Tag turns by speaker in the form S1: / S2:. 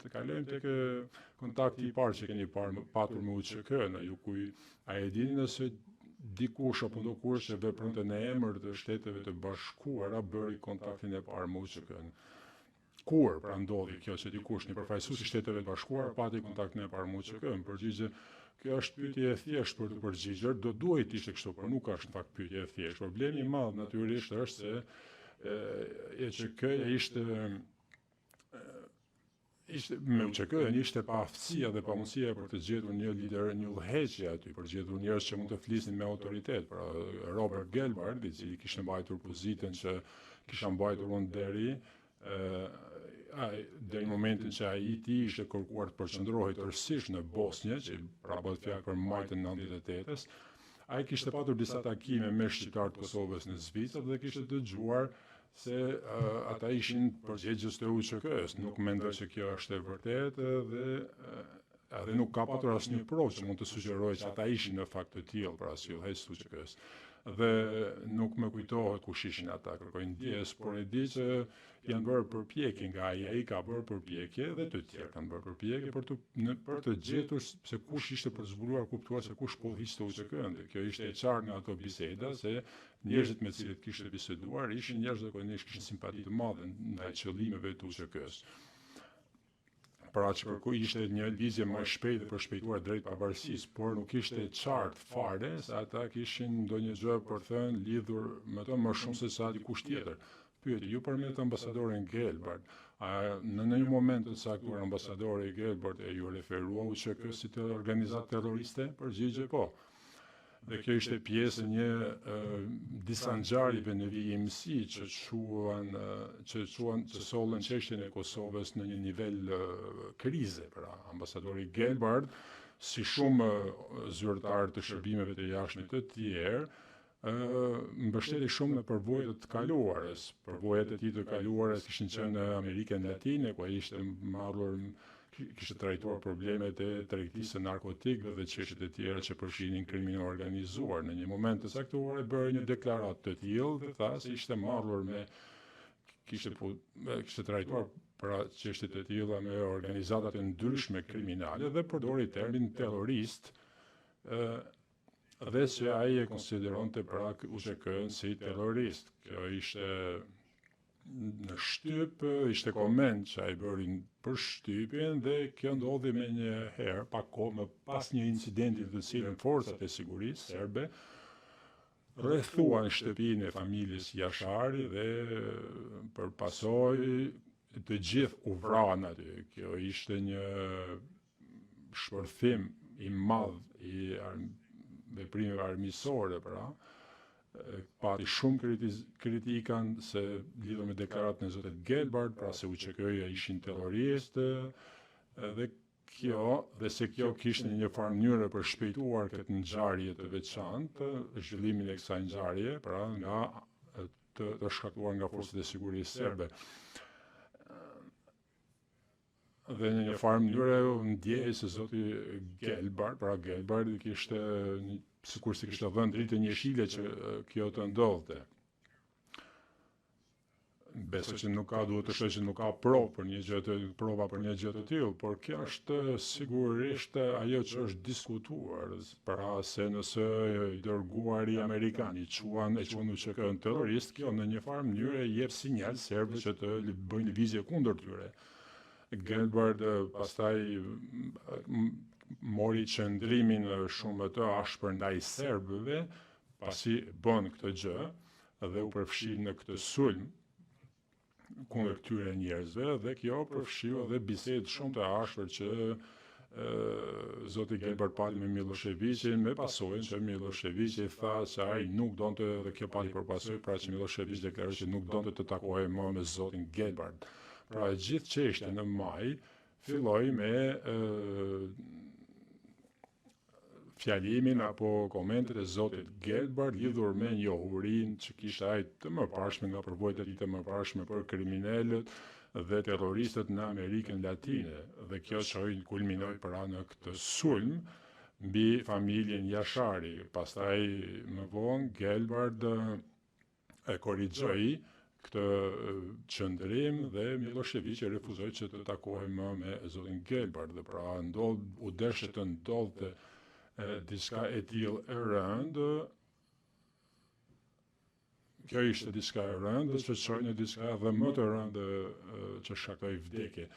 S1: të kalojmë tek kontakti I parë që keni patur me UÇK-n, a e dini nëse dikush apo ndokush që vepronte në emër të Shteteve të Bashkuara bëri kontaktin e parë me UÇK-n? Kur pra ndodhi kjo që dikush një përfaqësues I Shteteve të Bashkuara pati kontaktin e parë me UÇK-n? Përgjigje, kjo është pyetje e thjeshtë për të përgjigjur, do duhet ishte kështu, por nuk është në fakt pyetje e thjeshtë. Problemi I madh natyrisht është se EÇK-ja ishte me UÇK-n ishte pa aftësia dhe pa mundësia për të gjetur një lider, një udhëheqje aty, për të gjetur njerëz që mund të flisnin me autoritet. Pra Robert Gelbart, I cili kishte mbajtur pozitën që kisha mbajtur unë deri në momentin që ai ishte kërkuar të përqendrohej tërësisht në Bosnjë, që pra bëhet fjalë për majtën 98-s, ai kishte patur disa takime me shqiptarët e Kosovës në Zvicër dhe kishte dëgjuar se ata ishin përgjegjës të UÇK-s. Nuk mendoj se kjo është e vërtetë dhe edhe nuk ka patur asnjë provë që mund të sugjerojë që ata ishin në fakt të tillë, pra si udhëheqës të UÇK-s. Dhe nuk më kujtohet kush ishin ata, kërkoj ndjes, por e di që janë bërë përpjekje nga ai ka bërë përpjekje dhe të tjerë kanë bërë përpjekje për të gjetur se kush ishte për të zbuluar kuptuar se kush po hiqte UÇK-n. Kjo ishte e qartë nga ato biseda se njerëzit me të cilët kishte biseduar ishin njerëz që zakonisht kishin simpati të madhe ndaj qëllimeve të UÇK-s. Pra që për ku ishte një lizje më shpejt dhe për shpejtuar drejt pavarësisë, por nuk ishte qartë fare se ata kishin ndonjë gjë për thënë lidhur me to më shumë se sa dikush tjetër. Pyeti, ju përmet ambasadorin Gelbart, në një moment të caktuar ambasadori Gelbart e ju referua UÇK si të organizatë terroriste? Përgjigje po. Dhe kjo ishte pjesë një disa ngjarjeve në VMC që sollën çështjen e Kosovës në një nivel krize. Pra ambasadori Gelbart, si shumë zyrtar të shërbimeve të jashtme të tjerë, mbështeti shumë në përvojat të kaluarës. Përvojat e tij të kaluarës kishin qenë në Amerikën Latine, ku ai ishte kishte trajtuar problemet e tregtisë së narkotikëve dhe çështjet e tjera që përfshinin krimin organizuar. Në një moment të caktuar bëri një deklaratë të tillë dhe tha se ishte marrur kishte trajtuar pra çështjet e tilla me organizata të ndryshme kriminale dhe përdori termin terrorist dhe se ai e konsideronte pra UÇK-n si terrorist. Kjo ishte në shtyp, ishte koment që ai bëri për shtypjen dhe kjo ndodhi me një herë, pak kohë më pas një incidenti të cilën forcat e sigurisë serbe rrethuan shtëpinë e familjes Jashari dhe për pasojë të gjithë u vranë aty. Kjo ishte një shpërthim I madh I veprimeve armiqësore, pra. Pati shumë kritikan se lidhur me deklaratën e zotit Gelbart, pra se UÇK-ja ishin terroristë dhe se kjo kishte një farë mënyrë për shpejtuar këtë ngjarje të veçantë, zhvillimin e kësaj ngjarje, pra nga të shkaktuar nga forcat e sigurisë serbe. Dhe në një farë mënyrë ndjej se zoti Gelbart, pra Gelbart kishte sikur se kishte dhënë dritë njëshile që kjo të ndodhte. Besoj që duhet të shoh që nuk ka prova për një gjë të tillë, por kjo është sigurisht ajo që është diskutuar, pra se nëse I dërguari amerikan e quan UÇK-n terrorist, kjo në një farë mënyrë jep sinjal serbëve që të bëjnë lëvizje kundër tyre. Gelbart pastaj mori qëndrimin shumë të ashpër ndaj serbëve, pasi bën këtë gjë dhe u përfshi në këtë sulm kundër këtyre njerëzve dhe kjo përfshiu edhe bisedë shumë të ashpër që zoti Gelbart pati me Miloševićin, me pasojën që Miloševići tha se ai nuk donte dhe kjo pati për pasojë pra që Milošević deklaroi që nuk donte të takohej më me zotin Gelbart. Pra gjithë çështja në maj filloi me fjalimin apo komentet e zotit Gelbart lidhur me njohurinë që kishte ai të mëparshme nga përvojat e tij të mëparshme për kriminalët dhe terroristët në Amerikën Latine. Dhe kjo kulminoi pra në këtë sulm mbi familjen Jashari. Pastaj më vonë Gelbart e korrigjoi këtë qëndrim dhe Miloševiqi refuzoi që të takohej më me zotin Gelbard dhe pra u deshe të ndodhte diçka e tillë e rëndë. Kjo ishte diçka e rëndë, që çoi në diçka edhe më të rëndë që shkaktoi vdekje.